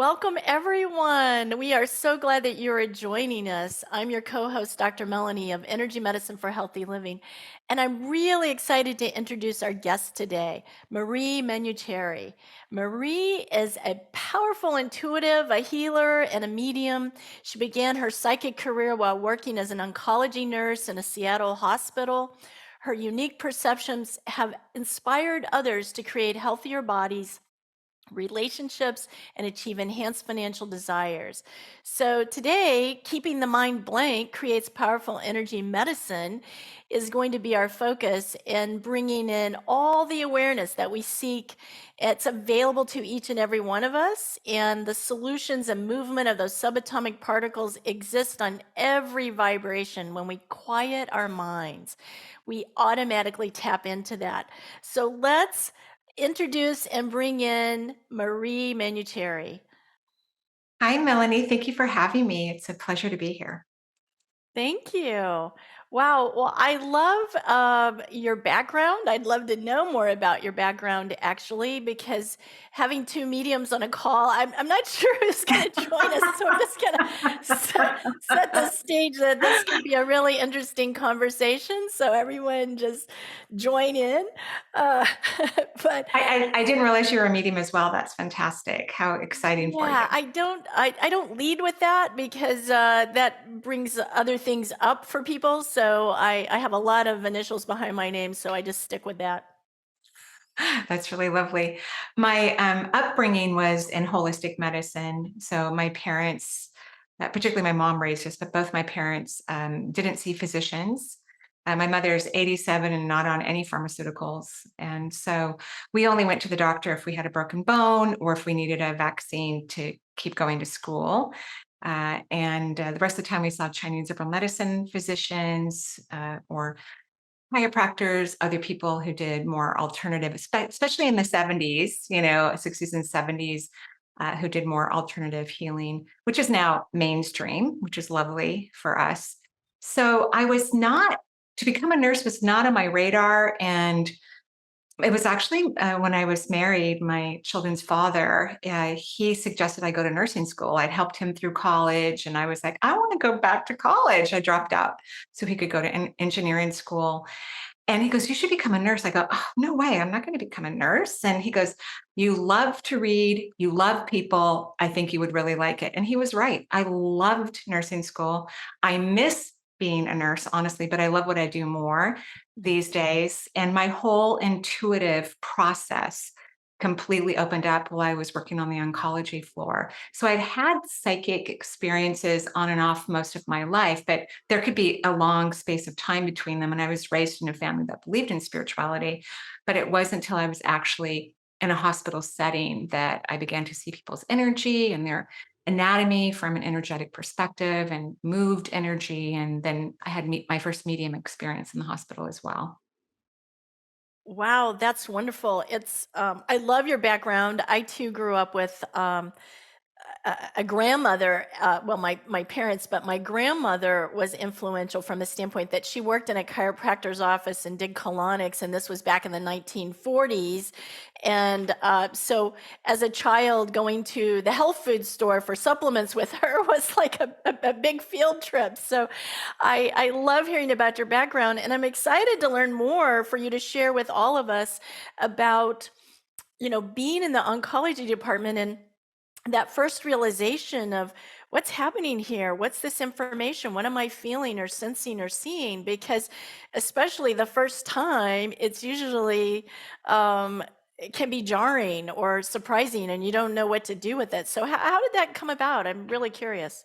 Welcome, everyone. We are so glad that you are joining us. I'm your co host, Dr. Melanie of Energy Medicine for Healthy Living. And I'm really excited to introduce our guest today, Marie Manucheri. Marie is a powerful intuitive, a healer, and a medium. She began her psychic career while working as an oncology nurse in a Seattle hospital. Her unique perceptions have inspired others to create healthier bodies, relationships, and achieve enhanced financial desires. So, today, keeping the mind blank creates powerful energy medicine is going to be our focus in bringing in all the awareness that we seek. It's available to each and every one of us, and the solutions and movement of those subatomic particles exist on every vibration. When we quiet our minds, we automatically tap into that. So, let's introduce and bring in Marie Manucheri. Hi, Melanie. Thank you for having me. It's a pleasure to be here. Thank you. Wow. Well, I love your background. I'd love to know more about your background, actually, because having two mediums on a call, I'm not sure who's going to join us. So I'm just going to set the stage that this could be a really interesting conversation. So everyone just join in. Uh, but I didn't realize you were a medium as well. That's fantastic. How exciting for you. Yeah, I don't lead with that because that brings other things up for people. So I have a lot of initials behind my name, so I just stick with that. That's really lovely. My upbringing was in holistic medicine. So my parents, particularly my mom raised us, but both my parents didn't see physicians. My mother's 87 and not on any pharmaceuticals. And so we only went to the doctor if we had a broken bone or if we needed a vaccine to keep going to school. And the rest of the time we saw Chinese herbal medicine physicians or chiropractors, other people who did more alternative, especially in the 70s, 60s and 70s, who did more alternative healing, which is now mainstream, which is lovely for us. So I was not, to become a nurse was not on my radar. And it was actually when I was married, my children's father, he suggested I go to nursing school. I'd helped him through college, and I was like, I want to go back to college. I dropped out so he could go to engineering school. And he goes, you should become a nurse. I go, oh, no way. I'm not going to become a nurse. And he goes, you love to read. You love people. I think you would really like it. And he was right. I loved nursing school. I miss being a nurse, honestly, but I love what I do more these days. And my whole intuitive process completely opened up while I was working on the oncology floor. So I'd had psychic experiences on and off most of my life, but there could be a long space of time between them. And I was raised in a family that believed in spirituality, but it wasn't until I was actually in a hospital setting that I began to see people's energy and their anatomy from an energetic perspective and moved energy. And then I had my first medium experience in the hospital as well. Wow, that's wonderful. I love your background. I too grew up with a grandmother, well, my parents, but my grandmother was influential from the standpoint that she worked in a chiropractor's office and did colonics, and this was back in the 1940s. And so, as a child, going to the health food store for supplements with her was like a big field trip. So, I love hearing about your background, and I'm excited to learn more for you to share with all of us about, being in the oncology department and that first realization of what's happening here, what's this information, what am I feeling or sensing or seeing, because especially the first time it's usually it can be jarring or surprising and you don't know what to do with it. So how did that come about? I'm really curious.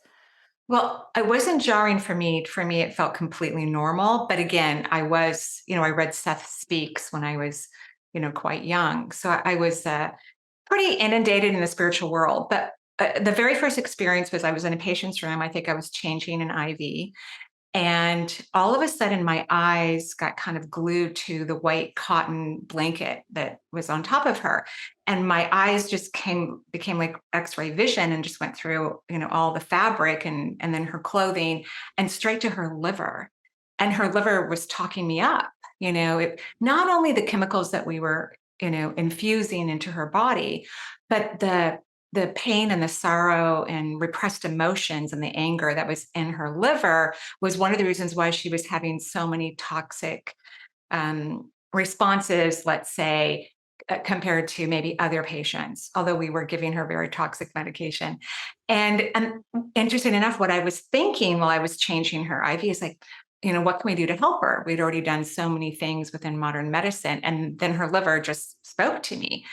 Well, it wasn't jarring for me. For me, it felt completely normal. But again, I read Seth Speaks when I was, quite young. So I was pretty inundated in the spiritual world. But the very first experience was I was in a patient's room. I think I was changing an IV. And all of a sudden, my eyes got kind of glued to the white cotton blanket that was on top of her. And my eyes just became like X-ray vision and just went through, all the fabric and then her clothing and straight to her liver. And her liver was talking me up, not only the chemicals that we were, infusing into her body, but the pain and the sorrow and repressed emotions and the anger that was in her liver was one of the reasons why she was having so many toxic responses, let's say, compared to maybe other patients, although we were giving her very toxic medication. And interesting enough, what I was thinking while I was changing her IV is like, what can we do to help her? We'd already done so many things within modern medicine. And then her liver just spoke to me.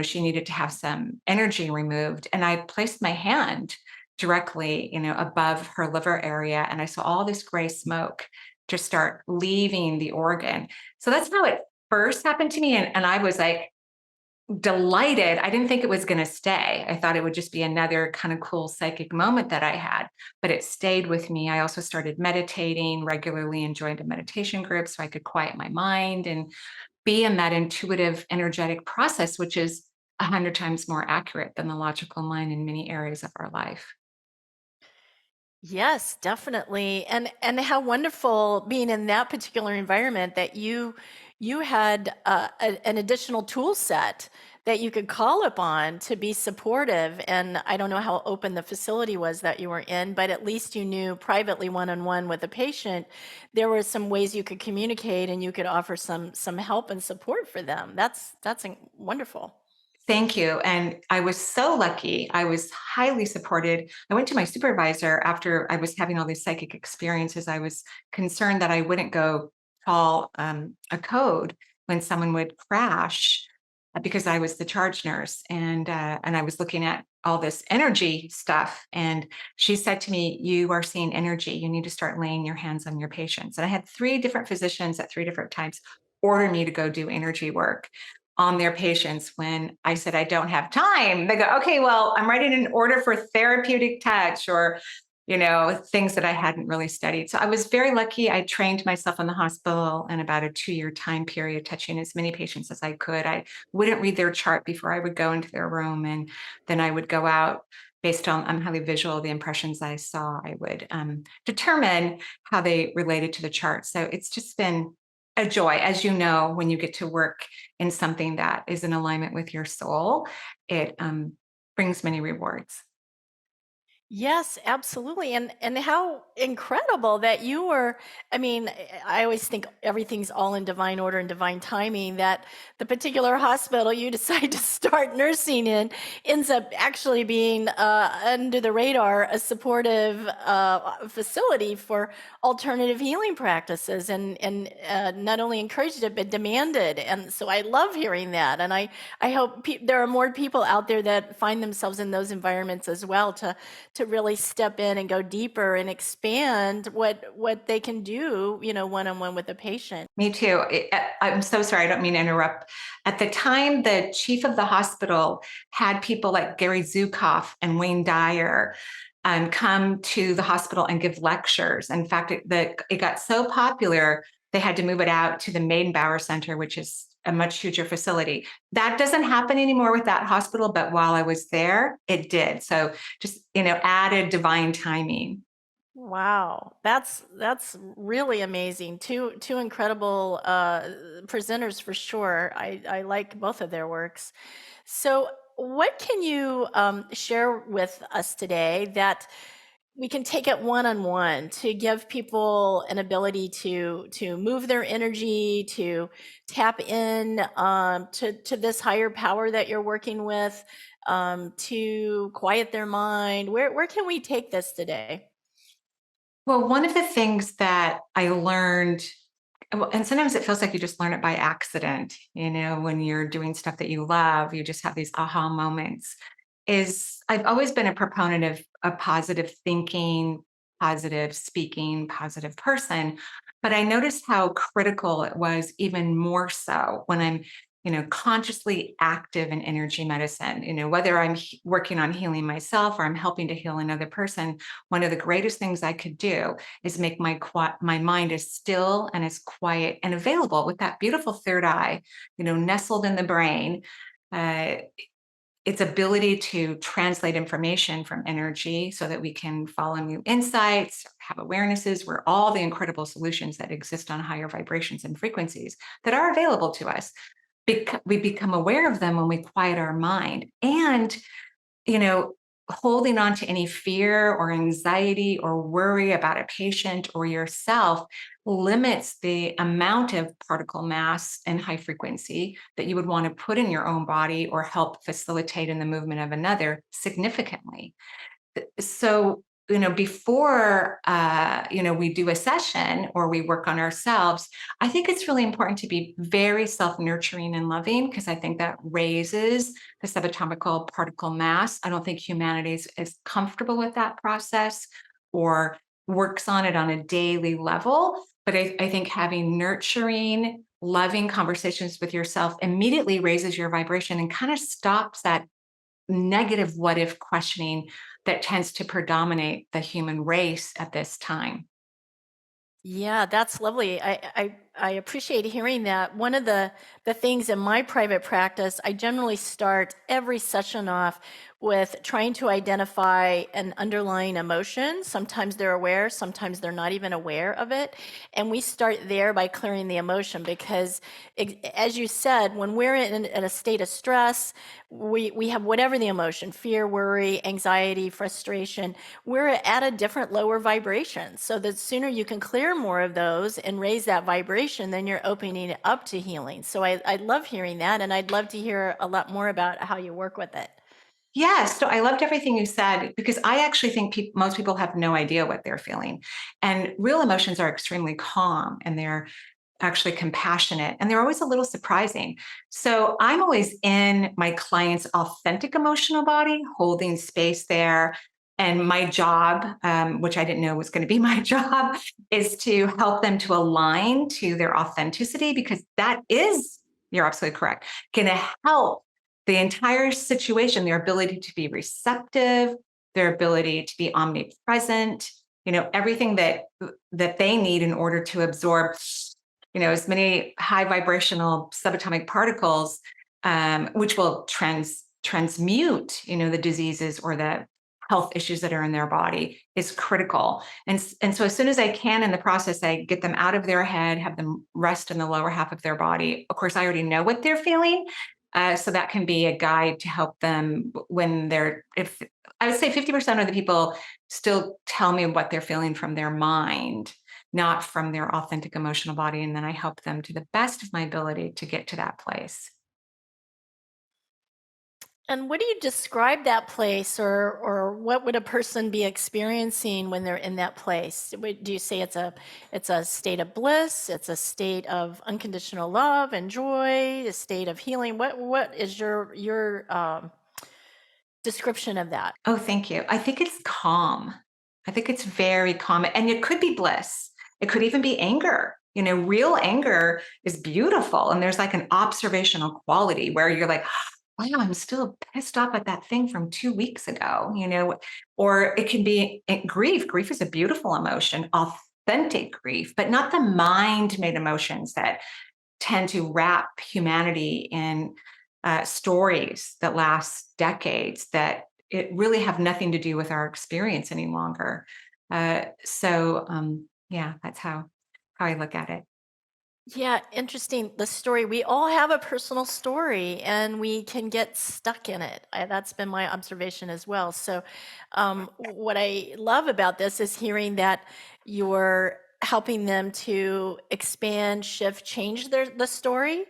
She needed to have some energy removed. And I placed my hand directly, above her liver area. And I saw all this gray smoke just start leaving the organ. So that's how it first happened to me. And I was like, delighted. I didn't think it was going to stay. I thought it would just be another kind of cool psychic moment that I had, but it stayed with me. I also started meditating regularly and joined a meditation group so I could quiet my mind and be in that intuitive, energetic process, which is 100 times more accurate than the logical mind in many areas of our life. Yes, definitely. And how wonderful being in that particular environment that you had an additional tool set that you could call upon to be supportive. And I don't know how open the facility was that you were in, but at least you knew privately one-on-one with a patient, there were some ways you could communicate and you could offer some help and support for them. That's wonderful. Thank you. And I was so lucky. I was highly supported. I went to my supervisor after I was having all these psychic experiences. I was concerned that I wouldn't go call a code when someone would crash because I was the charge nurse and I was looking at all this energy stuff. And she said to me, "You are seeing energy. You need to start laying your hands on your patients." And I had three different physicians at three different times order me to go do energy work on their patients when I said I don't have time. They go, "Okay, well, I'm writing an order for therapeutic touch or, things that I hadn't really studied." So I was very lucky. I trained myself in the hospital in about a 2-year time period, touching as many patients as I could. I wouldn't read their chart before I would go into their room. And then I would go out based on, I'm highly visual, the impressions I saw, I would determine how they related to the chart. So it's just been a joy, as you know, when you get to work in something that is in alignment with your soul, it brings many rewards. Yes, absolutely. And how incredible that you were, I mean, I always think everything's all in divine order and divine timing, that the particular hospital you decide to start nursing in ends up actually being under the radar, a supportive facility for alternative healing practices and not only encouraged it, but demanded. And so I love hearing that. And I hope there are more people out there that find themselves in those environments as well to really step in and go deeper and expand what they can do, one-on-one with a patient. Me too. I'm so sorry. I don't mean to interrupt. At the time, the chief of the hospital had people like Gary Zukav and Wayne Dyer come to the hospital and give lectures. In fact, it got so popular, they had to move it out to the Maidenbauer Center, which is a much huger facility. That doesn't happen anymore with that hospital, but while I was there, it did. So just, added divine timing. Wow, that's really amazing. Two incredible presenters for sure. I like both of their works. So, what can you share with us today that we can take it one on one to give people an ability to move their energy, to tap in to this higher power that you're working with, to quiet their mind? Where can we take this today? Well, one of the things that I learned, and sometimes it feels like you just learn it by accident, when you're doing stuff that you love, you just have these aha moments, is I've always been a proponent of a positive thinking, positive speaking, positive person. But I noticed how critical it was even more so when I'm, consciously active in energy medicine, whether I'm working on healing myself or I'm helping to heal another person. One of the greatest things I could do is make my mind as still and as quiet and available with that beautiful third eye, nestled in the brain. Uh, its ability to translate information from energy so that we can follow new insights, have awarenesses, where all the incredible solutions that exist on higher vibrations and frequencies that are available to us. We become aware of them when we quiet our mind. And you know, holding on to any fear or anxiety or worry about a patient or yourself limits the amount of particle mass and high frequency that you would want to put in your own body or help facilitate in the movement of another significantly. So, before we do a session or we work on ourselves, I think it's really important to be very self-nurturing and loving, because I think that raises the subatomic particle mass. I don't think humanity is comfortable with that process or works on it on a daily level. But I think having nurturing, loving conversations with yourself immediately raises your vibration and kind of stops that negative what if questioning that tends to predominate the human race at this time. Yeah, that's lovely. I appreciate hearing that. One of the things in my private practice, I generally start every session off with trying to identify an underlying emotion. Sometimes they're aware, sometimes they're not even aware of it. And we start there by clearing the emotion because, as you said, when we're in a state of stress, we have whatever the emotion, fear, worry, anxiety, frustration, we're at a different lower vibration. So the sooner you can clear more of those and raise that vibration, then you're opening it up to healing. So I love hearing that, and I'd love to hear a lot more about how you work with it. Yes, so I loved everything you said, because I actually think most people have no idea what they're feeling. And real emotions are extremely calm, and they're actually compassionate, and they're always a little surprising. So I'm always in my client's authentic emotional body, holding space there. And my job, which I didn't know was going to be my job, is to help them to align to their authenticity, because that is, you're absolutely correct, going to help the entire situation, their ability to be receptive, their ability to be omnipresent, everything that they need in order to absorb as many high vibrational subatomic particles, which will transmute, the diseases or the health issues that are in their body, is critical. And so as soon as I can in the process, I get them out of their head, have them rest in the lower half of their body. Of course, I already know what they're feeling. So that can be a guide to help them when if I would say 50% of the people still tell me what they're feeling from their mind, not from their authentic emotional body. And then I help them to the best of my ability to get to that place. And what do you describe that place, or what would a person be experiencing when they're in that place? Do you say it's a state of bliss, it's a state of unconditional love and joy, a state of healing? What is your description of that? Oh, thank you. I think it's calm. I think it's very calm. And it could be bliss. It could even be anger. Real anger is beautiful. And there's like an observational quality where you're like, wow, I'm still pissed off at that thing from 2 weeks ago, or it can be grief. Grief is a beautiful emotion, authentic grief, but not the mind made emotions that tend to wrap humanity in stories that last decades that it really have nothing to do with our experience any longer. Yeah, that's how I look at it. Yeah, interesting. The story. We all have a personal story and we can get stuck in it. That's been my observation as well. So, what I love about this is hearing that you're helping them to expand, shift, change the story.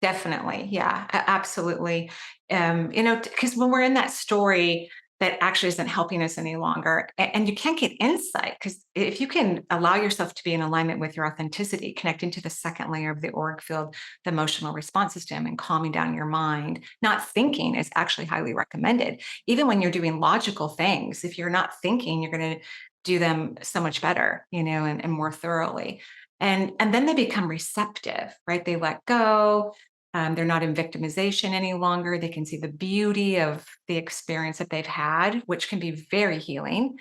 Definitely. Yeah, absolutely. Because when we're in that story that actually isn't helping us any longer, and you can't get insight, because if you can allow yourself to be in alignment with your authenticity, connecting to the second layer of the auric field, the emotional response system, and calming down your mind, not thinking is actually highly recommended. Even when you're doing logical things, if you're not thinking, you're going to do them so much better, and more thoroughly. And then they become receptive, right? They let go. They're not in victimization any longer. They can see the beauty of the experience that they've had, which can be very healing.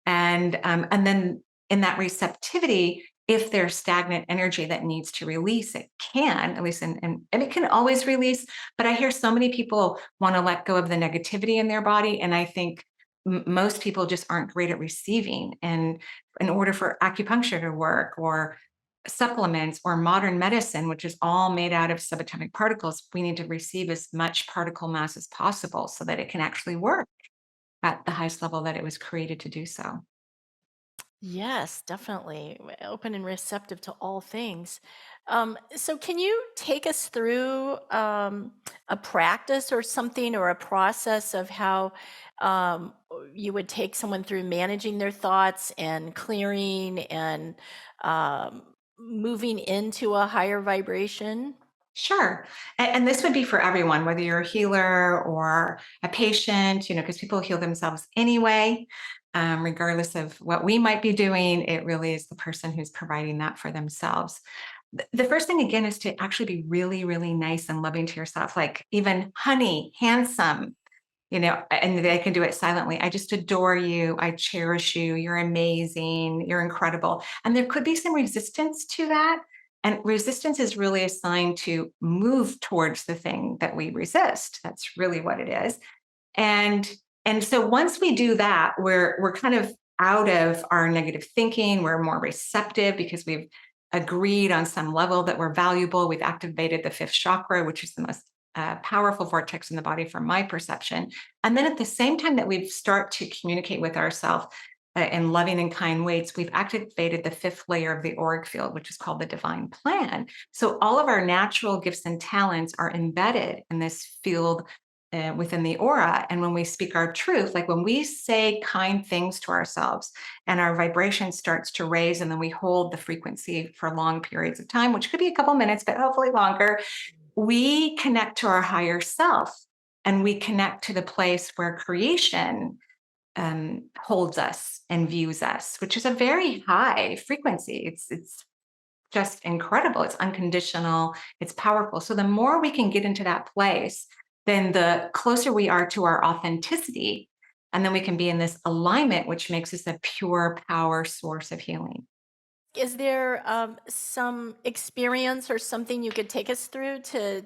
And then in that receptivity, if there's stagnant energy that needs to release, it can, at least, and it can always release. But I hear so many people want to let go of the negativity in their body. And I think most people just aren't great at receiving. And in order for acupuncture to work, or supplements or modern medicine, which is all made out of subatomic particles, we need to receive as much particle mass as possible so that it can actually work at the highest level that it was created to do so. Yes, definitely. Open and receptive to all things. So, can you take us through a practice or something or a process of how you would take someone through managing their thoughts and clearing and moving into a higher vibration? Sure. And this would be for everyone, whether you're a healer or a patient, because people heal themselves anyway, regardless of what we might be doing. It really is the person who's providing that for themselves. The first thing, again, is to actually be really, really nice and loving to yourself, like even honey, handsome, and they can do it silently. I just adore you. I cherish you. You're amazing. You're incredible. And there could be some resistance to that. And resistance is really a sign to move towards the thing that we resist. That's really what it is. And and so once we do that, we're kind of out of our negative thinking. We're more receptive because we've agreed on some level that we're valuable. We've activated the fifth chakra, which is the most powerful vortex in the body from my perception. And then at the same time that we start to communicate with ourselves in loving and kind ways, we've activated the fifth layer of the auric field, which is called the divine plan. So all of our natural gifts and talents are embedded in this field within the aura. And when we speak our truth, like when we say kind things to ourselves and our vibration starts to raise, and then we hold the frequency for long periods of time, which could be a couple minutes, but hopefully longer, we connect to our higher self and we connect to the place where creation holds us and views us, which is a very high frequency. It's just incredible. It's unconditional. It's powerful. So the more we can get into that place, then the closer we are to our authenticity, and then we can be in this alignment, which makes us a pure power source of healing. Is there some experience or something you could take us through to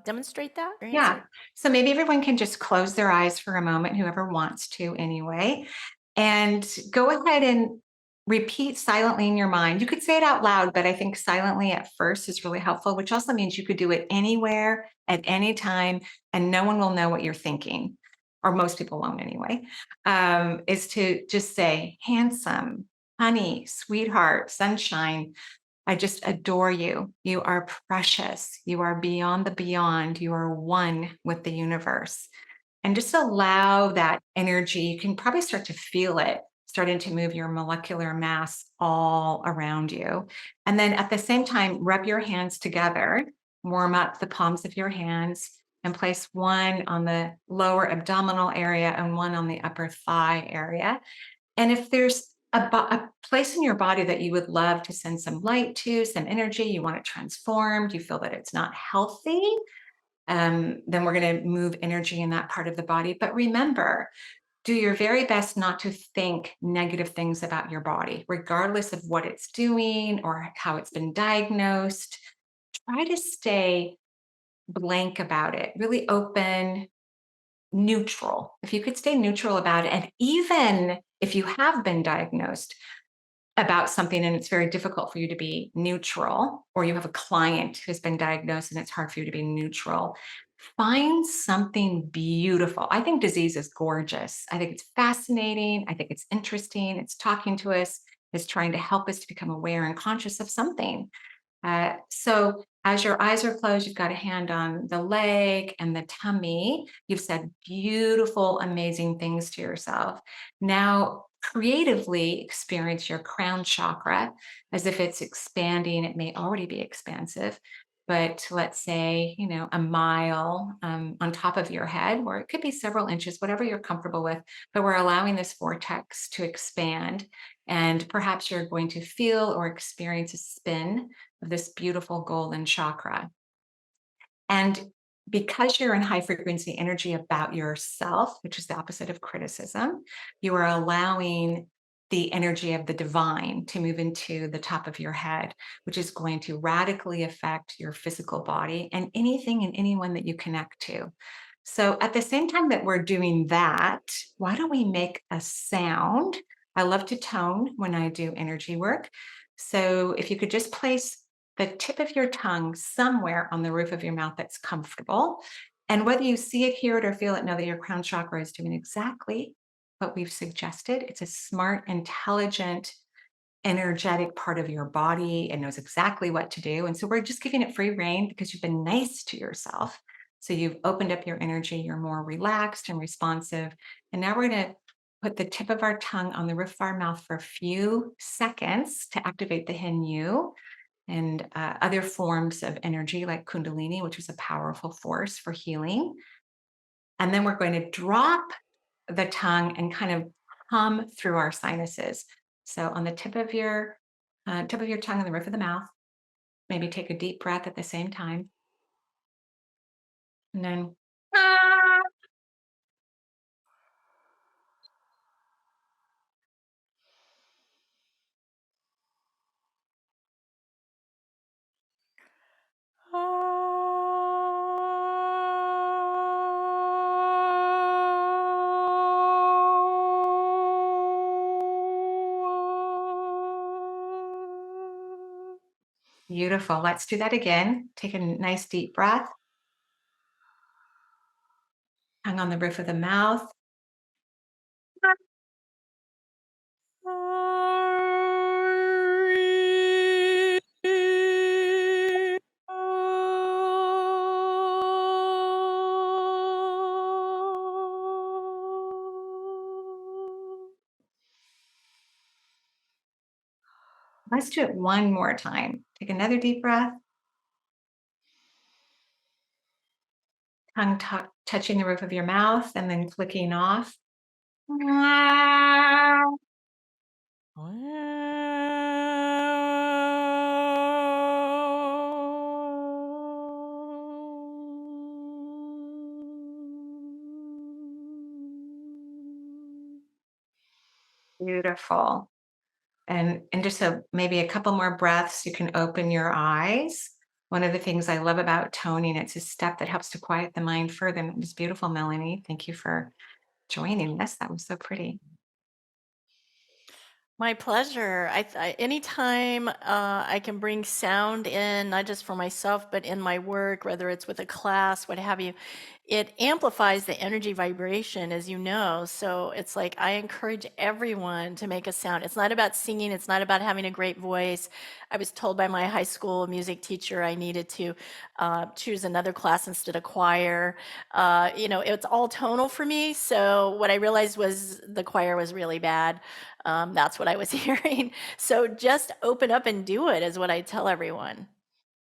demonstrate that experience? Yeah. So maybe everyone can just close their eyes for a moment, whoever wants to anyway, and go ahead and repeat silently in your mind. You could say it out loud, but I think silently at first is really helpful, which also means you could do it anywhere at any time, and no one will know what you're thinking, or most people won't anyway. Is to just say, handsome, honey, sweetheart, sunshine, I just adore you. You are precious. You are beyond the beyond. You are one with the universe. And just allow that energy. You can probably start to feel it starting to move your molecular mass all around you. And then at the same time, rub your hands together, warm up the palms of your hands, and place one on the lower abdominal area and one on the upper thigh area. And if there's a place in your body that you would love to send some light to, some energy, you want it transformed, you feel that it's not healthy, then we're going to move energy in that part of the body. But remember, do your very best not to think negative things about your body, regardless of what it's doing or how it's been diagnosed. Try to stay blank about it, really open, neutral. If you could stay neutral about it, and even if you have been diagnosed about something and it's very difficult for you to be neutral, or you have a client who's been diagnosed and it's hard for you to be neutral, find something beautiful. I think disease is gorgeous. I think it's fascinating. I think it's interesting. It's talking to us, it's trying to help us to become aware and conscious of something. So as your eyes are closed, you've got a hand on the leg and the tummy. You've said beautiful, amazing things to yourself. Now, creatively experience your crown chakra as if it's expanding. It may already be expansive, but let's say, a mile on top of your head, or it could be several inches, whatever you're comfortable with. But we're allowing this vortex to expand. And perhaps you're going to feel or experience a spin of this beautiful golden chakra. And because you're in high frequency energy about yourself, which is the opposite of criticism, you are allowing the energy of the divine to move into the top of your head, which is going to radically affect your physical body and anything and anyone that you connect to. So, at the same time that we're doing that, why don't we make a sound? I love to tone when I do energy work. So if you could just place the tip of your tongue somewhere on the roof of your mouth that's comfortable. And whether you see it, hear it, or feel it, know that your crown chakra is doing exactly what we've suggested. It's a smart, intelligent, energetic part of your body and knows exactly what to do. And so we're just giving it free rein because you've been nice to yourself. So you've opened up your energy, you're more relaxed and responsive. And now we're going to put the tip of our tongue on the roof of our mouth for a few seconds to activate the Hinyu and other forms of energy like Kundalini, which is a powerful force for healing. And then we're going to drop the tongue and kind of hum through our sinuses. So on the tip of your tongue on the roof of the mouth, maybe take a deep breath at the same time, and then beautiful. Let's do that again. Take a nice deep breath, tongue on the roof of the mouth. Let's do it one more time. Take another deep breath, tongue touching the roof of your mouth and then clicking off. Beautiful. And just so maybe a couple more breaths, you can open your eyes. One of the things I love about toning, it's a step that helps to quiet the mind further. And it was beautiful, Melanie. Thank you for joining us. That was so pretty. My pleasure. Anytime I can bring sound in, not just for myself, but in my work, whether it's with a class, what have you, it amplifies the energy vibration, as you know. So it's like I encourage everyone to make a sound. It's not about singing, it's not about having a great voice. I was told by my high school music teacher I needed to choose another class instead of choir. It's all tonal for me. So what I realized was the choir was really bad. That's what I was hearing. So just open up and do it is what I tell everyone.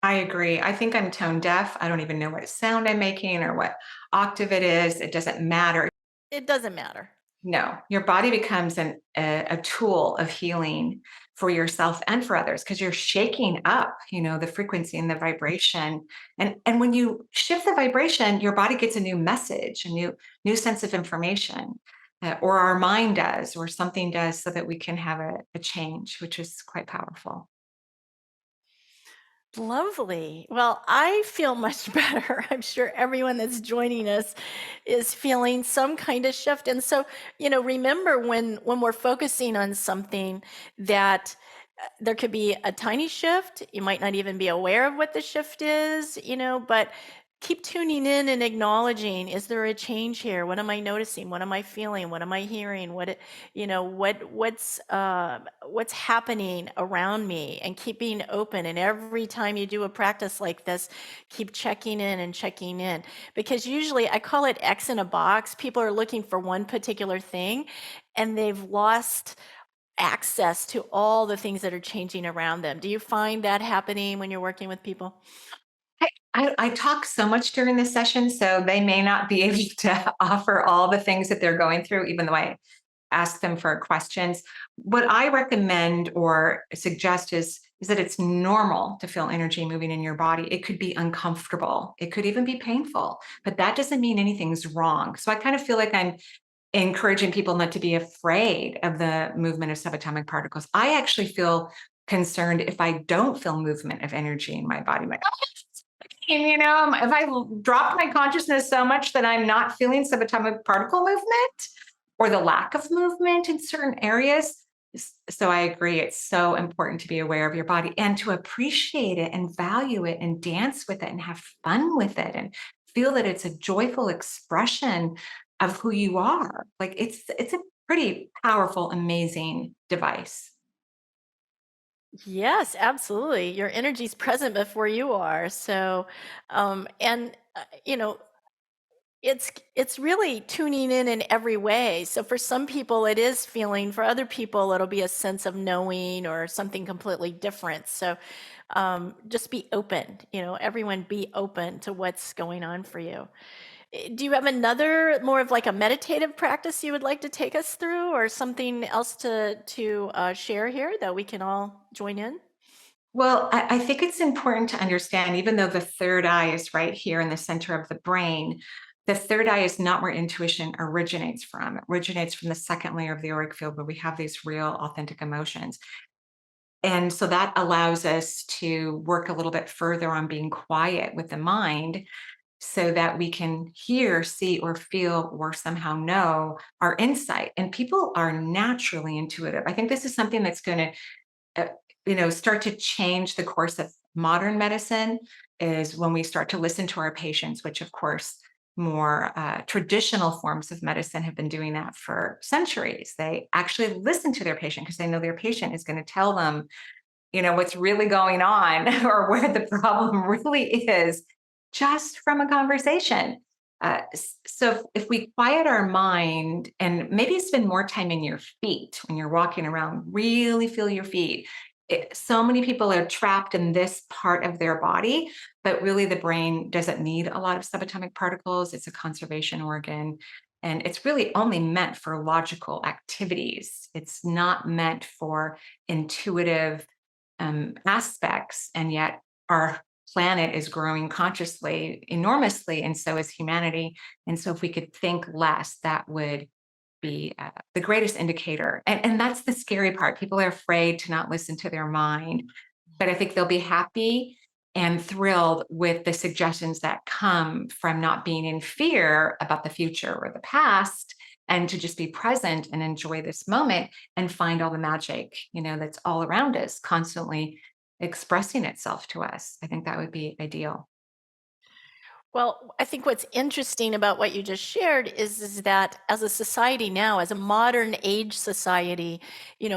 I agree. I think I'm tone deaf. I don't even know what sound I'm making or what octave it is. It doesn't matter. It doesn't matter. No, your body becomes a tool of healing for yourself and for others because you're shaking up, the frequency and the vibration. And when you shift the vibration, your body gets a new message, a new sense of information, or our mind does, or something does, so that we can have a change, which is quite powerful. Lovely. Well, I feel much better. I'm sure everyone that's joining us is feeling some kind of shift. And so, remember when we're focusing on something that there could be a tiny shift. You might not even be aware of what the shift is, but keep tuning in and acknowledging, is there a change here? What am I noticing? What am I feeling? What am I hearing? What's happening around me, and keeping open. And every time you do a practice like this, keep checking in and checking in, because usually I call it X in a box. People are looking for one particular thing and they've lost access to all the things that are changing around them. Do you find that happening when you're working with people? I talk so much during the session, so they may not be able to offer all the things that they're going through, even though I ask them for questions. What I recommend or suggest is that it's normal to feel energy moving in your body. It could be uncomfortable. It could even be painful, but that doesn't mean anything's wrong. So I kind of feel like I'm encouraging people not to be afraid of the movement of subatomic particles. I actually feel concerned if I don't feel movement of energy in my body. I'm like, and if I drop my consciousness so much that I'm not feeling subatomic particle movement or the lack of movement in certain areas, So I agree. It's so important to be aware of your body and to appreciate it and value it and dance with it and have fun with it and feel that it's a joyful expression of who you are. Like it's a pretty powerful, amazing device. Yes, absolutely. Your energy's present before you are. So, and you know, it's really tuning in every way. So for some people it is feeling, for other people it'll be a sense of knowing or something completely different. So just be open, everyone be open to what's going on for you. Do you have another more of like a meditative practice you would like to take us through, or something else to share here that we can all join in? Well, I think it's important to understand, even though the third eye is right here in the center of the brain, the third eye is not where intuition originates from. It originates from the second layer of the auric field where we have these real, authentic emotions. And so that allows us to work a little bit further on being quiet with the mind so that we can hear, see, or feel, or somehow know our insight. And people are naturally intuitive. I think this is something that's going to uh, start to change the course of modern medicine is when we start to listen to our patients, which of course, more traditional forms of medicine have been doing that for centuries. They actually listen to their patient because they know their patient is going to tell them, what's really going on or where the problem really is just from a conversation. So if we quiet our mind and maybe spend more time in your feet when you're walking around, really feel your feet. So many people are trapped in this part of their body, but really the brain doesn't need a lot of subatomic particles. It's a conservation organ. And it's really only meant for logical activities. It's not meant for intuitive aspects. And yet our planet is growing consciously enormously, and so is humanity. And so, if we could think less, that would be the greatest indicator. And that's the scary part. People are afraid to not listen to their mind, but I think they'll be happy and thrilled with the suggestions that come from not being in fear about the future or the past and to just be present and enjoy this moment and find all the magic, that's all around us constantly expressing itself to us. I think that would be ideal. Well, I think what's interesting about what you just shared is that as a society now, as a modern age society,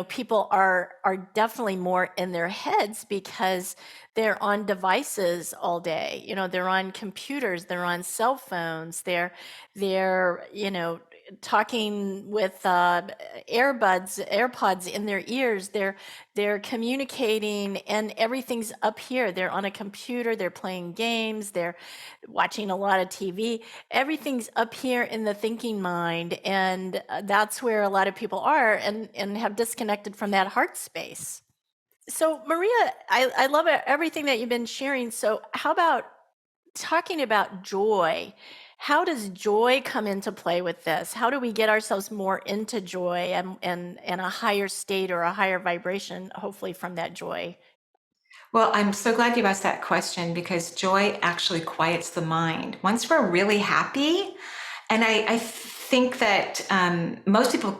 people are definitely more in their heads because they're on devices all day. They're on computers, they're on cell phones, they're talking with AirPods in their ears. They're communicating, and everything's up here. They're on a computer, they're playing games, they're watching a lot of TV. Everything's up here in the thinking mind, and that's where a lot of people are, and have disconnected from that heart space. So, Maria, I love everything that you've been sharing. So, how about talking about joy? How does joy come into play with this? How do we get ourselves more into joy and a higher state or a higher vibration, hopefully from that joy? Well, I'm so glad you asked that question because joy actually quiets the mind. Once we're really happy, and I think that most people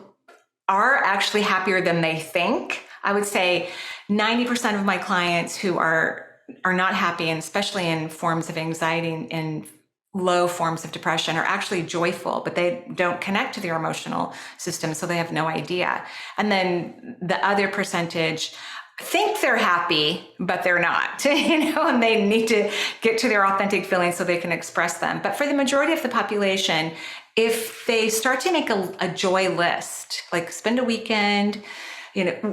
are actually happier than they think. I would say 90% of my clients who are not happy, and especially in forms of anxiety and low forms of depression, are actually joyful, but they don't connect to their emotional system, so they have no idea. And then the other percentage think they're happy, but they're not, and they need to get to their authentic feelings so they can express them. But for the majority of the population, if they start to make a joy list, like spend a weekend,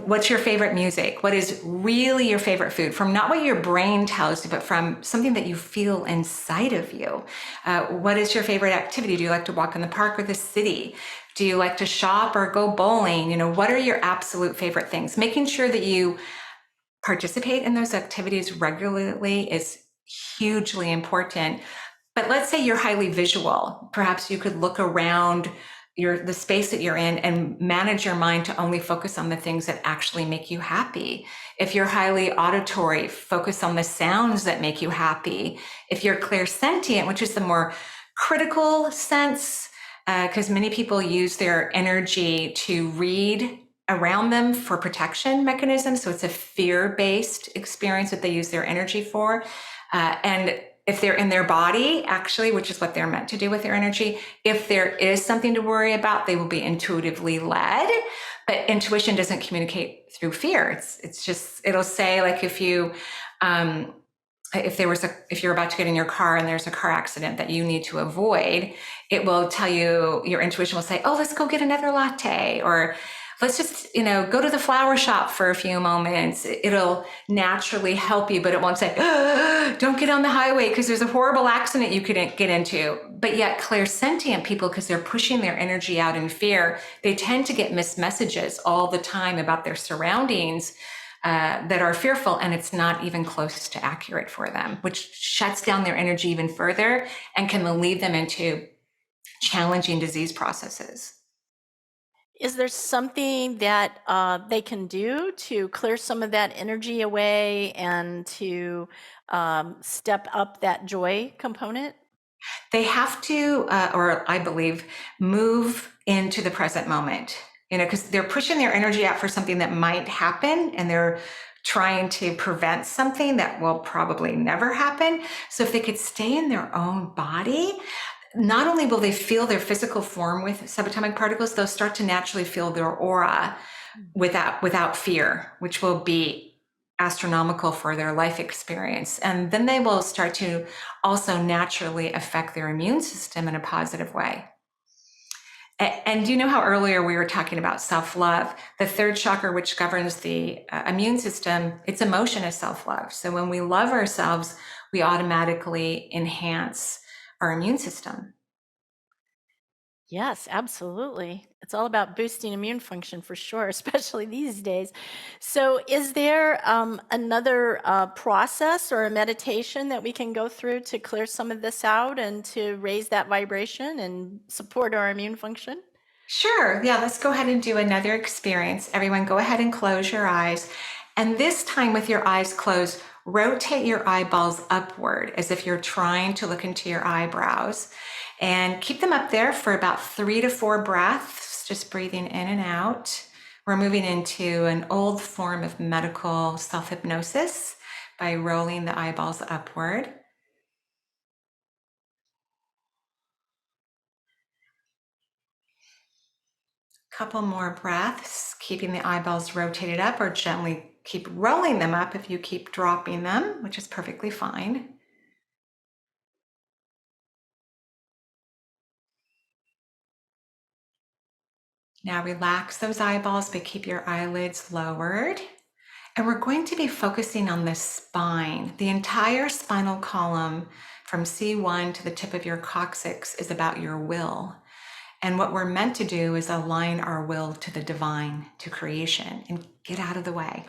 what's your favorite music? What is really your favorite food? From not what your brain tells you, but from something that you feel inside of you. What is your favorite activity? Do you like to walk in the park or the city? Do you like to shop or go bowling? What are your absolute favorite things? Making sure that you participate in those activities regularly is hugely important. But let's say you're highly visual. Perhaps you could look around the space that you're in and manage your mind to only focus on the things that actually make you happy. If you're highly auditory, focus on the sounds that make you happy. If you're clairsentient, which is the more critical sense, because many people use their energy to read around them for protection mechanisms. So it's a fear-based experience that they use their energy for. And if they're in their body, actually, which is what they're meant to do with their energy, if there is something to worry about, they will be intuitively led. But intuition doesn't communicate through fear. It's just, it'll say, like, if you if you're about to get in your car and there's a car accident that you need to avoid, it will tell you, your intuition will say, oh, let's go get another latte, or let's just, go to the flower shop for a few moments. It'll naturally help you, but it won't say, don't get on the highway because there's a horrible accident you couldn't get into. But yet clairsentient people, because they're pushing their energy out in fear, they tend to get missed messages all the time about their surroundings that are fearful, and it's not even close to accurate for them, which shuts down their energy even further and can lead them into challenging disease processes. Is there something that they can do to clear some of that energy away and to step up that joy component? They have to, or I believe, move into the present moment, because they're pushing their energy out for something that might happen, and they're trying to prevent something that will probably never happen. So if they could stay in their own body, not only will they feel their physical form with subatomic particles, they'll start to naturally feel their aura without fear, which will be astronomical for their life experience. And then they will start to also naturally affect their immune system in a positive way. And you know how earlier we were talking about self-love? The third chakra, which governs the immune system, its emotion is self-love. So when we love ourselves, we automatically enhance our immune system. Yes, absolutely. It's all about boosting immune function for sure, especially these days. So, is there another process or a meditation that we can go through to clear some of this out and to raise that vibration and support our immune function? Sure. Yeah, let's go ahead and do another experience. Everyone, go ahead and close your eyes. And this time, with your eyes closed, rotate your eyeballs upward as if you're trying to look into your eyebrows. And keep them up there for about 3 to 4 breaths, just breathing in and out. We're moving into an old form of medical self hypnosis by rolling the eyeballs upward. Couple more breaths, keeping the eyeballs rotated up, or gently keep rolling them up if you keep dropping them, which is perfectly fine. Now relax those eyeballs, but keep your eyelids lowered. And we're going to be focusing on the spine. The entire spinal column from C1 to the tip of your coccyx is about your will. And what we're meant to do is align our will to the divine, to creation, and get out of the way.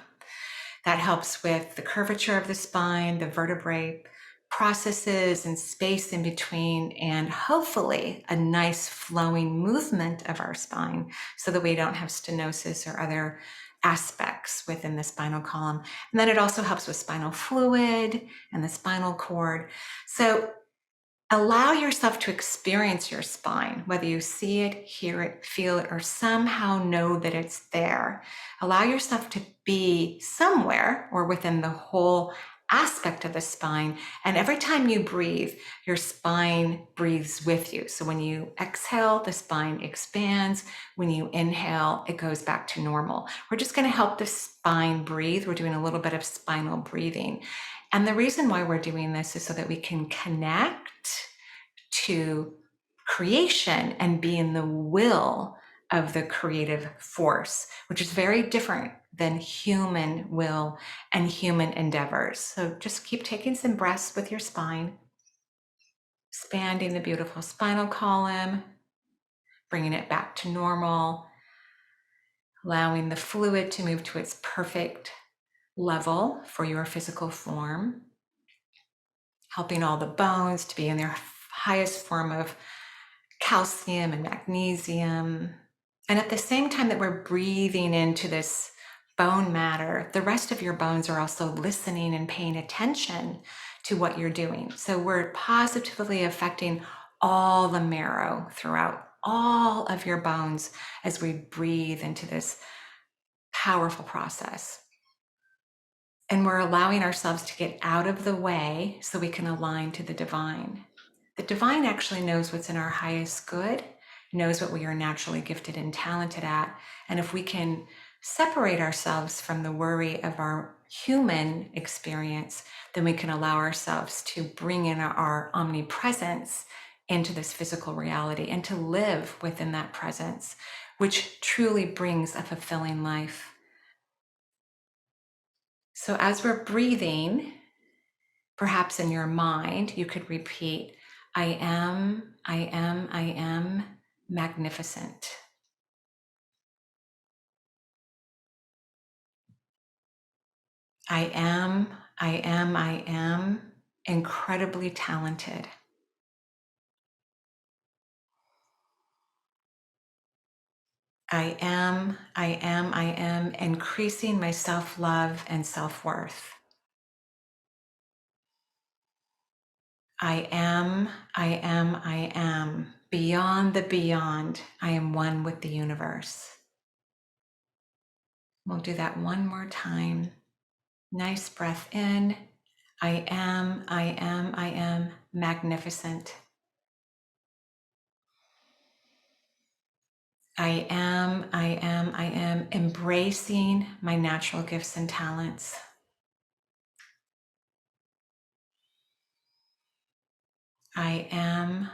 That helps with the curvature of the spine, the vertebrae processes and space in between, and hopefully a nice flowing movement of our spine so that we don't have stenosis or other aspects within the spinal column. And then it also helps with spinal fluid and the spinal cord. So allow yourself to experience your spine, whether you see it, hear it, feel it, or somehow know that it's there. Allow yourself to be somewhere or within the whole aspect of the spine. And every time you breathe, your spine breathes with you. So when you exhale, the spine expands. When you inhale, it goes back to normal. We're just going to help the spine breathe. We're doing a little bit of spinal breathing. And the reason why we're doing this is so that we can connect to creation and be in the will of the creative force, which is very different than human will and human endeavors. So just keep taking some breaths with your spine, expanding the beautiful spinal column, bringing it back to normal, allowing the fluid to move to its perfect level for your physical form, helping all the bones to be in their highest form of calcium and magnesium. And at the same time that we're breathing into this bone matter, the rest of your bones are also listening and paying attention to what you're doing. So we're positively affecting all the marrow throughout all of your bones as we breathe into this powerful process. And we're allowing ourselves to get out of the way so we can align to the divine. The divine actually knows what's in our highest good, knows what we are naturally gifted and talented at. And if we can separate ourselves from the worry of our human experience, then we can allow ourselves to bring in our omnipresence into this physical reality and to live within that presence, which truly brings a fulfilling life. So as we're breathing, perhaps in your mind, you could repeat, I am magnificent. I am incredibly talented. I am increasing my self-love and self-worth. I am beyond the beyond. I am one with the universe. We'll do that one more time. Nice breath in. I am magnificent. I am embracing my natural gifts and talents. I am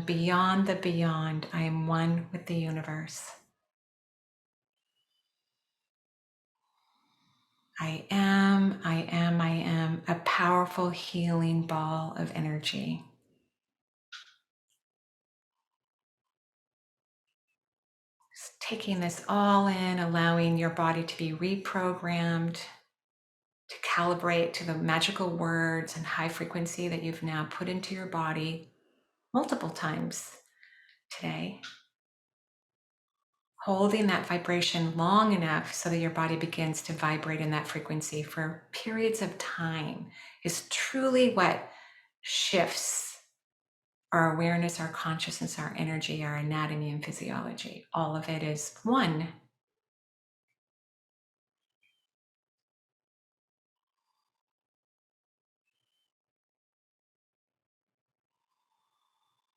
beyond the beyond. I am one with the universe. I am a powerful healing ball of energy. Just taking this all in, allowing your body to be reprogrammed, to calibrate to the magical words and high frequency that you've now put into your body multiple times today. Holding that vibration long enough so that your body begins to vibrate in that frequency for periods of time is truly what shifts our awareness, our consciousness, our energy, our anatomy and physiology. All of it is one.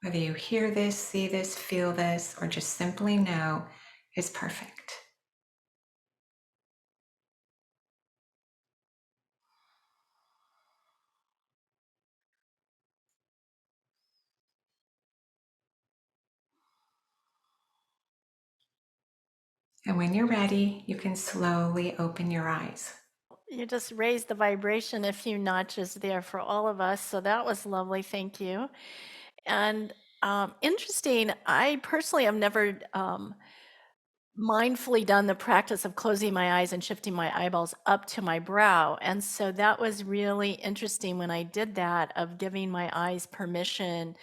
Whether you hear this, see this, feel this, or just simply know is perfect. And when you're ready, you can slowly open your eyes. You just raised the vibration a few notches there for all of us. So that was lovely. Thank you. And interesting, I personally have never mindfully done the practice of closing my eyes and shifting my eyeballs up to my brow. And so that was really interesting when I did that, of giving my eyes permission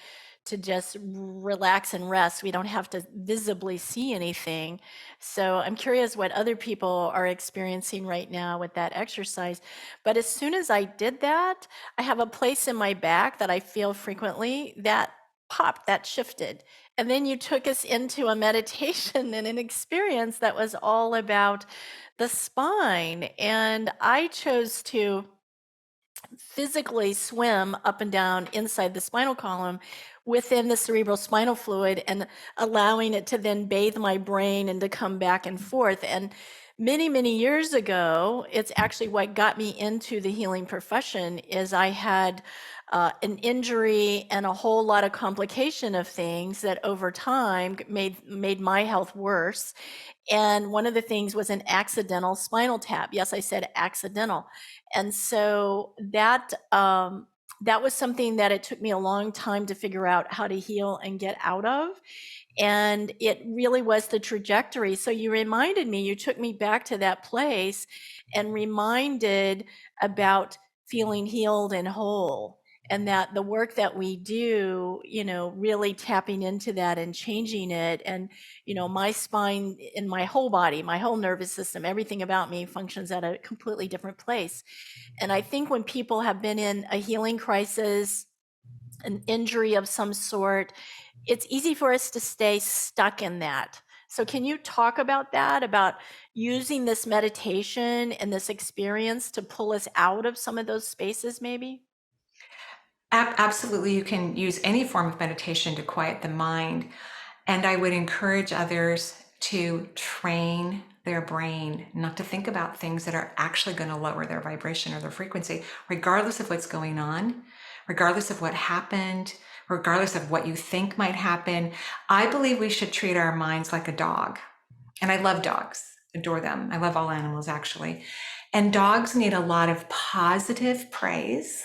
to just relax and rest. We don't have to visibly see anything. So I'm curious what other people are experiencing right now with that exercise. But as soon as I did that, I have a place in my back that I feel frequently that popped, that shifted. And then you took us into a meditation and an experience that was all about the spine. And I chose to physically swim up and down inside the spinal column within the cerebral spinal fluid and allowing it to then bathe my brain and to come back and forth. And many, many years ago, it's actually what got me into the healing profession. Is I had an injury and a whole lot of complication of things that over time made my health worse. And one of the things was an accidental spinal tap. Yes, I said accidental. And so that was something that it took me a long time to figure out how to heal and get out of. And it really was the trajectory. So you reminded me, you took me back to that place and reminded about feeling healed and whole. And that the work that we do, really tapping into that and changing it. And, my spine and my whole body, my whole nervous system, everything about me functions at a completely different place. And I think when people have been in a healing crisis, an injury of some sort, it's easy for us to stay stuck in that. So can you talk about that, about using this meditation and this experience to pull us out of some of those spaces maybe? Absolutely, you can use any form of meditation to quiet the mind. And I would encourage others to train their brain not to think about things that are actually going to lower their vibration or their frequency, regardless of what's going on, regardless of what happened, regardless of what you think might happen. I believe we should treat our minds like a dog. And I love dogs, adore them. I love all animals, actually. And dogs need a lot of positive praise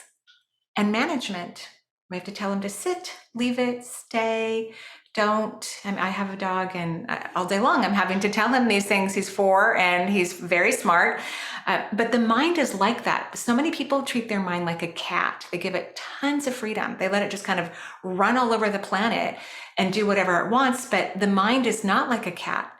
and management. We have to tell him to sit, leave it, stay, don't. I have a dog, and all day long I'm having to tell him these things. He's 4 and he's very smart. But the mind is like that. So many people treat their mind like a cat. They give it tons of freedom. They let it just kind of run all over the planet and do whatever it wants. But the mind is not like a cat.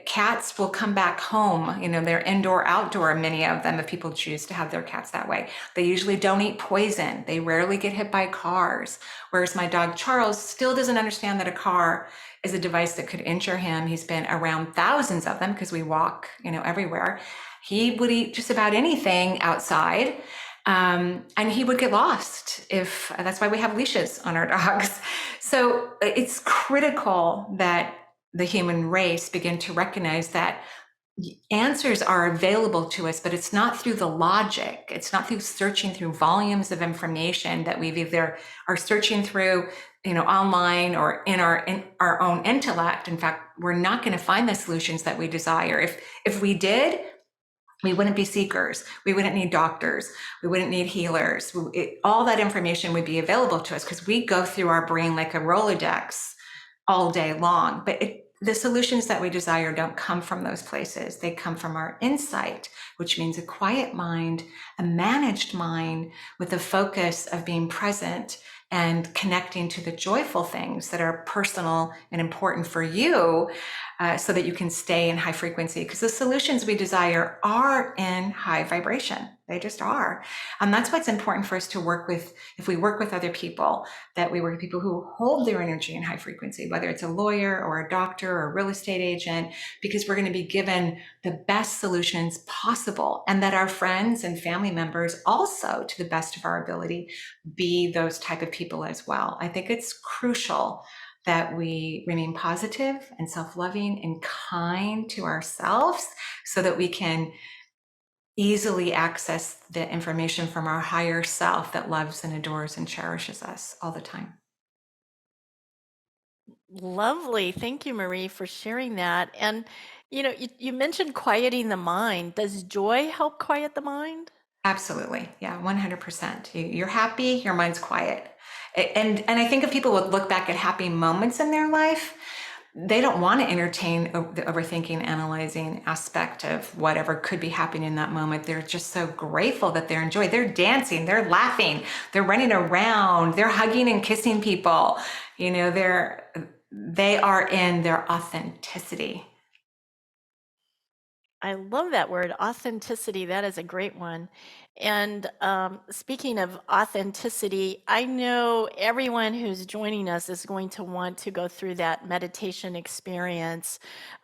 Cats will come back home. They're indoor, outdoor, many of them, if people choose to have their cats that way. They usually don't eat poison. They rarely get hit by cars. Whereas my dog Charles still doesn't understand that a car is a device that could injure him. He's been around thousands of them because we walk, everywhere. He would eat just about anything outside. And he would get lost if that's why we have leashes on our dogs. So it's critical that the human race begin to recognize that answers are available to us, but it's not through the logic. It's not through searching through volumes of information that we've either are searching through, online or in our own intellect. In fact, we're not going to find the solutions that we desire. If we did, we wouldn't be seekers. We wouldn't need doctors. We wouldn't need healers. All that information would be available to us because we go through our brain like a Rolodex all day long. But the solutions that we desire don't come from those places. They come from our insight, which means a quiet mind, a managed mind with a focus of being present and connecting to the joyful things that are personal and important for you, so that you can stay in high frequency. Because the solutions we desire are in high vibration. They just are. And that's why it's important for us to work with, if we work with other people, that we work with people who hold their energy in high frequency, whether it's a lawyer or a doctor or a real estate agent, because we're going to be given the best solutions possible. And that our friends and family members also, to the best of our ability, be those type of people as well. I think it's crucial that we remain positive and self-loving and kind to ourselves so that we can easily access the information from our higher self that loves and adores and cherishes us all the time. Lovely. Thank you, Marie, for sharing that. And, you mentioned quieting the mind. Does joy help quiet the mind? Absolutely. Yeah, 100%. You're happy, your mind's quiet. And I think if people would look back at happy moments in their life, they don't want to entertain the overthinking, analyzing aspect of whatever could be happening in that moment. They're just so grateful that they're enjoying. They're dancing, they're laughing, they're running around, they're hugging and kissing people. They are in their authenticity. I love that word, authenticity. That is a great one. And speaking of authenticity, I know everyone who's joining us is going to want to go through that meditation experience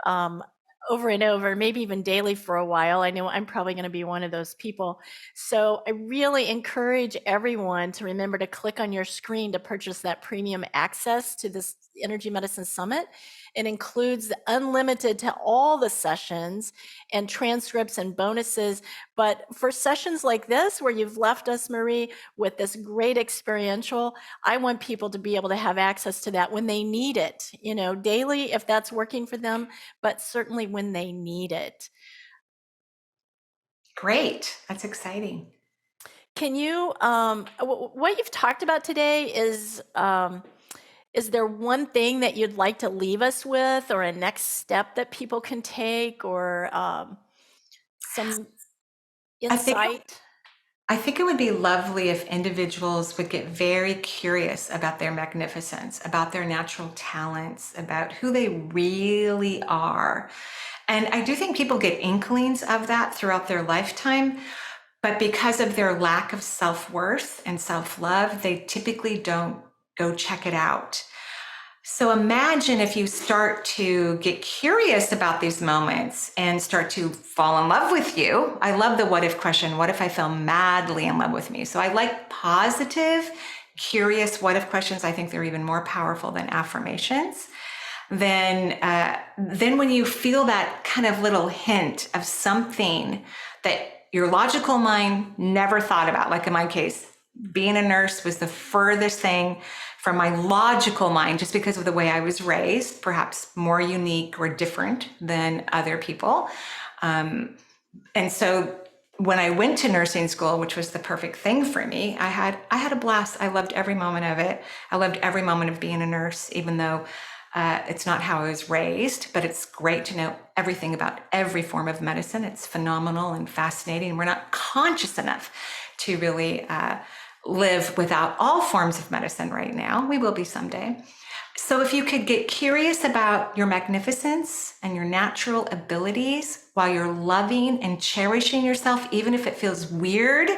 um, over and over, maybe even daily for a while. I know I'm probably going to be one of those people. So I really encourage everyone to remember to click on your screen to purchase that premium access to this Energy Medicine Summit. It includes unlimited to all the sessions and transcripts and bonuses. But for sessions like this, where you've left us, Marie, with this great experiential, I want people to be able to have access to that when they need it, daily, if that's working for them, but certainly when they need it. Great. That's exciting. Can you, what you've talked about today is there one thing that you'd like to leave us with, or a next step that people can take, or some I think insight? I think it would be lovely if individuals would get very curious about their magnificence, about their natural talents, about who they really are. And I do think people get inklings of that throughout their lifetime, but because of their lack of self-worth and self-love, they typically don't go check it out. So imagine if you start to get curious about these moments and start to fall in love with you. I love the what if question. What if I fell madly in love with me? So I like positive, curious what if questions. I think they're even more powerful than affirmations. Then when you feel that kind of little hint of something that your logical mind never thought about, like in my case, being a nurse was the furthest thing from my logical mind, just because of the way I was raised, perhaps more unique or different than other people. And so when I went to nursing school, which was the perfect thing for me, I had a blast. I loved every moment of it. I loved every moment of being a nurse, even though it's not how I was raised, but it's great to know everything about every form of medicine. It's phenomenal and fascinating. We're not conscious enough to really live without all forms of medicine right now. We will be someday. So if you could get curious about your magnificence and your natural abilities while you're loving and cherishing yourself, even if it feels weird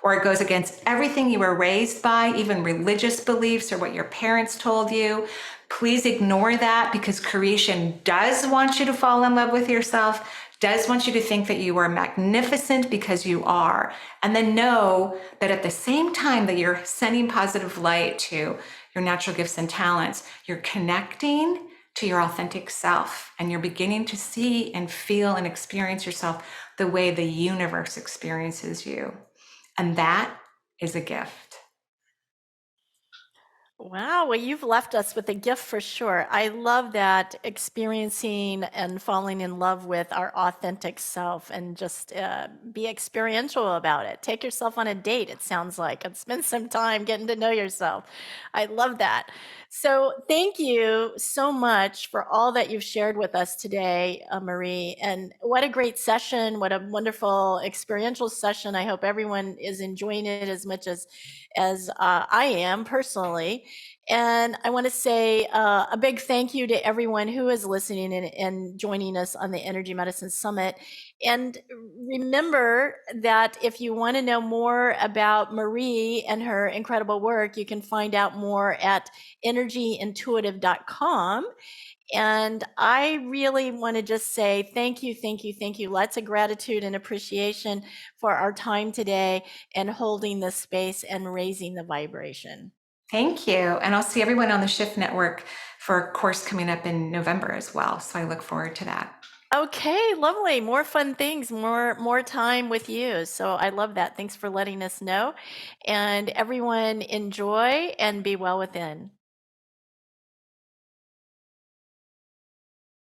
or it goes against everything you were raised by, even religious beliefs or what your parents told you, please ignore that, because creation does want you to fall in love with yourself, does want you to think that you are magnificent, because you are. And then know that at the same time that you're sending positive light to your natural gifts and talents, you're connecting to your authentic self, and you're beginning to see and feel and experience yourself the way the universe experiences you. And that is a gift. Wow, well, you've left us with a gift for sure. I love that, experiencing and falling in love with our authentic self, and just be experiential about it. Take yourself on a date, it sounds like, and spend some time getting to know yourself. I love that. So, thank you so much for all that you've shared with us today, Marie. And what a great session. What a wonderful experiential session. I hope everyone is enjoying it as much as I am personally. And I want to say a big thank you to everyone who is listening and joining us on the Energy Medicine Summit. And remember that if you want to know more about Marie and her incredible work, you can find out more at energyintuitive.com. And I really want to just say thank you, thank you, thank you. Lots of gratitude and appreciation for our time today and holding the space and raising the vibration. Thank you. And I'll see everyone on the Shift Network for a course coming up in November as well. So I look forward to that. Okay, lovely. More fun things, more time with you. So I love that. Thanks for letting us know. And everyone enjoy and be well within.